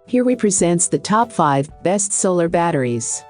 Here we presents the top 5 best solar batteries.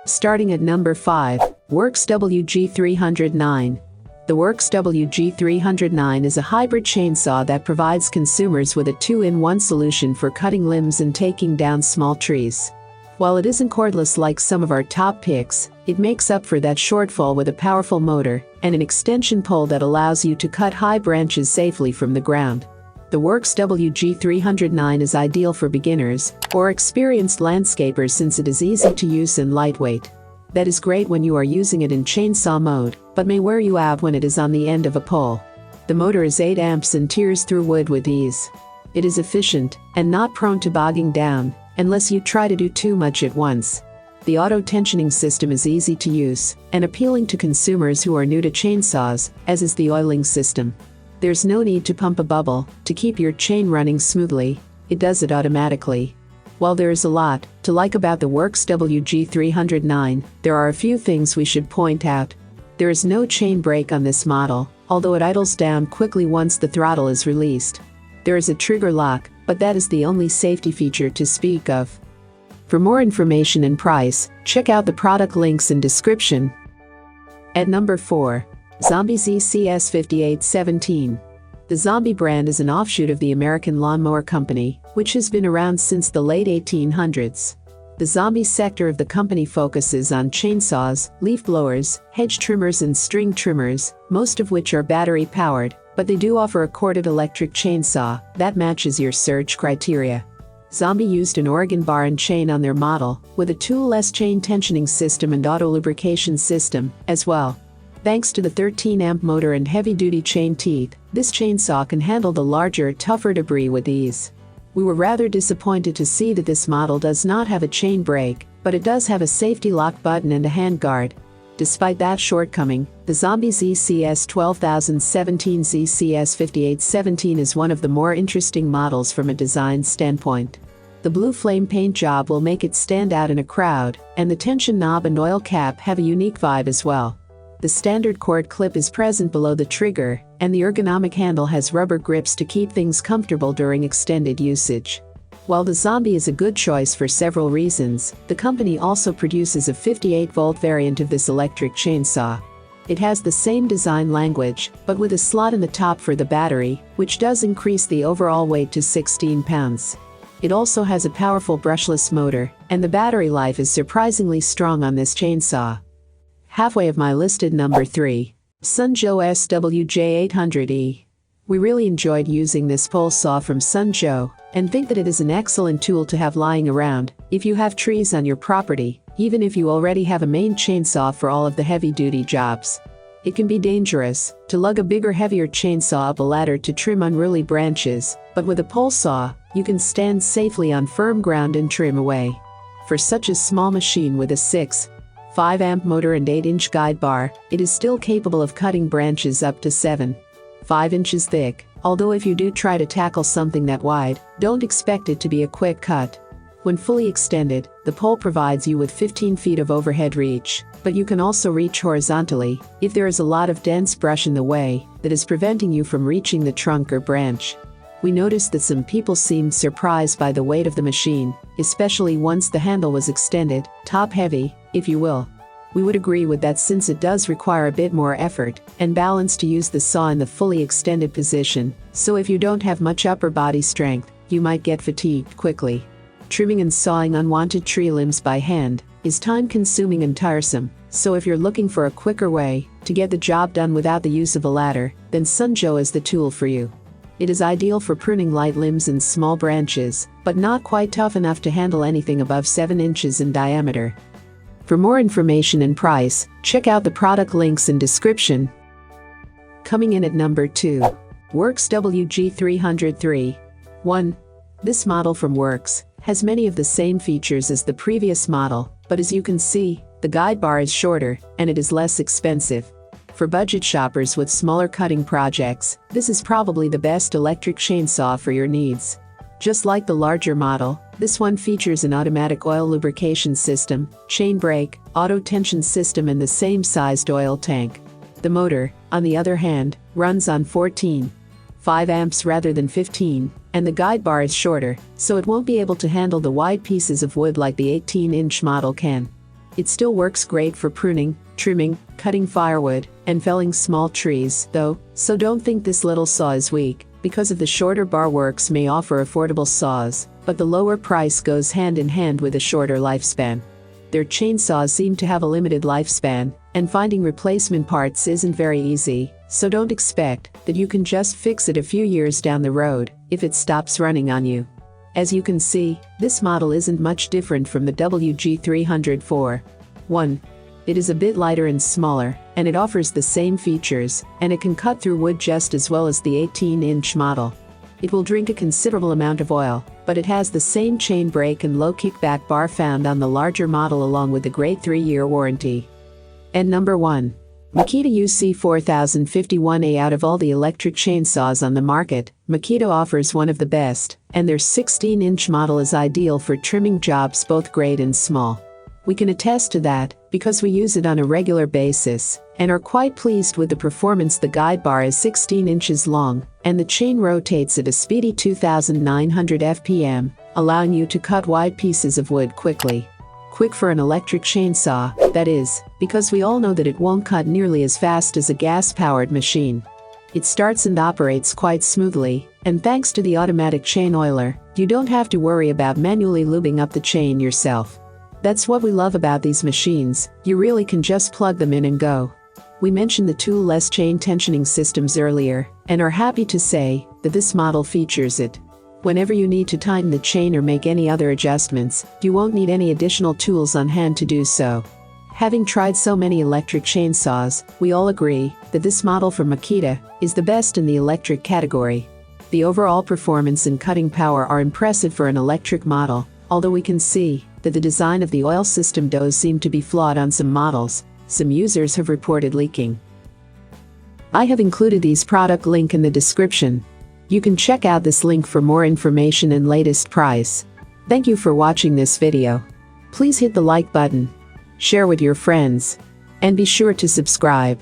Starting at number 5, WORX SWJ800E. The WORX SWJ800E is a hybrid chainsaw that provides consumers with a 2-in-1 solution for cutting limbs and taking down small trees. While it isn't cordless like some of our top picks, it makes up for that shortfall with a powerful motor and an extension pole that allows you to cut high branches safely from the ground. The WORX SWJ800E is ideal for beginners or experienced landscapers since it is easy to use and lightweight. That is great when you are using it in chainsaw mode, but may wear you out when it is on the end of a pole. The motor is 8 amps and tears through wood with ease. It is efficient and not prone to bogging down unless you try to do too much at once. The auto-tensioning system is easy to use and appealing to consumers who are new to chainsaws, as is the oiling system. There's no need to pump a bubble to keep your chain running smoothly, it does it automatically. While there is a lot to like about the WORX SWJ800E, there are a few things we should point out. There is no chain brake on this model, although it idles down quickly once the throttle is released. There is a trigger lock, but that is the only safety feature to speak of. For more information and price, check out the product links in description. At number 4, Zombi ZCS5817. The Zombi brand is an offshoot of the American lawnmower company, which has been around since the late 1800s. The Zombi sector of the company focuses on chainsaws, leaf blowers, hedge trimmers and string trimmers, most of which are battery-powered, but they do offer a corded electric chainsaw that matches your search criteria. Zombi used an Oregon bar and chain on their model, with a tool-less chain tensioning system and auto-lubrication system, as well. Thanks to the 13-amp motor and heavy-duty chain teeth, this chainsaw can handle the larger, tougher debris with ease. We were rather disappointed to see that this model does not have a chain brake, but it does have a safety lock button and a handguard. Despite that shortcoming, the Zombi ZCS5817 ZCS5817 is one of the more interesting models from a design standpoint. The blue flame paint job will make it stand out in a crowd, and the tension knob and oil cap have a unique vibe as well. The standard cord clip is present below the trigger, and the ergonomic handle has rubber grips to keep things comfortable during extended usage. While the Zombi is a good choice for several reasons, the company also produces a 58-volt variant of this electric chainsaw. It has the same design language, but with a slot in the top for the battery, which does increase the overall weight to 16 pounds. It also has a powerful brushless motor, and the battery life is surprisingly strong on this chainsaw. Halfway of my listed number 3, Sun Joe SWJ800E. We really enjoyed using this pole saw from Sun Joe, and think that it is an excellent tool to have lying around if you have trees on your property, even if you already have a main chainsaw for all of the heavy-duty jobs. It can be dangerous to lug a bigger, heavier chainsaw up a ladder to trim unruly branches, but with a pole saw, you can stand safely on firm ground and trim away. For such a small machine with a 6.5-amp motor and 8-inch guide bar, it is still capable of cutting branches up to 7.5 inches thick, although if you do try to tackle something that wide, don't expect it to be a quick cut. When fully extended, the pole provides you with 15 feet of overhead reach, but you can also reach horizontally if there is a lot of dense brush in the way that is preventing you from reaching the trunk or branch. We noticed that some people seemed surprised by the weight of the machine, especially once the handle was extended, top-heavy, if you will. We would agree with that since it does require a bit more effort and balance to use the saw in the fully extended position, so if you don't have much upper body strength, you might get fatigued quickly. Trimming and sawing unwanted tree limbs by hand is time-consuming and tiresome, so if you're looking for a quicker way to get the job done without the use of a ladder, then Sun Joe is the tool for you. It is ideal for pruning light limbs and small branches, but not quite tough enough to handle anything above 7 inches in diameter. For more information and price, check out the product links in description. Coming in at number 2, WORX SWJ800E. 1. This model from WORX has many of the same features as the previous model, but as you can see, the guide bar is shorter and it is less expensive. For budget shoppers with smaller cutting projects, this is probably the best electric chainsaw for your needs. Just like the larger model, this one features an automatic oil lubrication system, chain brake, auto tension system and the same sized oil tank. The motor, on the other hand, runs on 14.5 5 amps rather than 15, and the guide bar is shorter, so it won't be able to handle the wide pieces of wood like the 18-inch model can. It still works great for pruning, trimming, cutting firewood, and felling small trees, though, so don't think this little saw is weak. Because of the shorter bar, WORX may offer affordable saws, but the lower price goes hand in hand with a shorter lifespan. Their chainsaws seem to have a limited lifespan, and finding replacement parts isn't very easy, so don't expect that you can just fix it a few years down the road if it stops running on you. As you can see, this model isn't much different from the WG300 1. It is a bit lighter and smaller, and it offers the same features, and it can cut through wood just as well as the 18-inch model. It will drink a considerable amount of oil, but it has the same chain brake and low kickback bar found on the larger model, along with the great 3-year warranty. And number 1. Makita UC4051A. Out of all the electric chainsaws on the market, Makita offers one of the best, and their 16-inch model is ideal for trimming jobs both great and small. We can attest to that, because we use it on a regular basis, and are quite pleased with the performance. The guide bar is 16 inches long, and the chain rotates at a speedy 2,900 FPM, allowing you to cut wide pieces of wood quickly. Quick for an electric chainsaw, that is, because we all know that it won't cut nearly as fast as a gas-powered machine. It starts and operates quite smoothly, and thanks to the automatic chain oiler, you don't have to worry about manually lubing up the chain yourself. That's what we love about these machines. You really can just plug them in and go. We mentioned the tool-less chain tensioning systems earlier, and are happy to say that this model features it. Whenever you need to tighten the chain or make any other adjustments, you won't need any additional tools on hand to do so. Having tried so many electric chainsaws, we all agree that this model from Makita is the best in the electric category. The overall performance and cutting power are impressive for an electric model, although we can see that the design of the oil system does seem to be flawed on some models. Some users have reported leaking. I have included these product link in the description. You can check out this link for more information and latest price. Thank you for watching this video. Please hit the like button, share with your friends, and be sure to subscribe.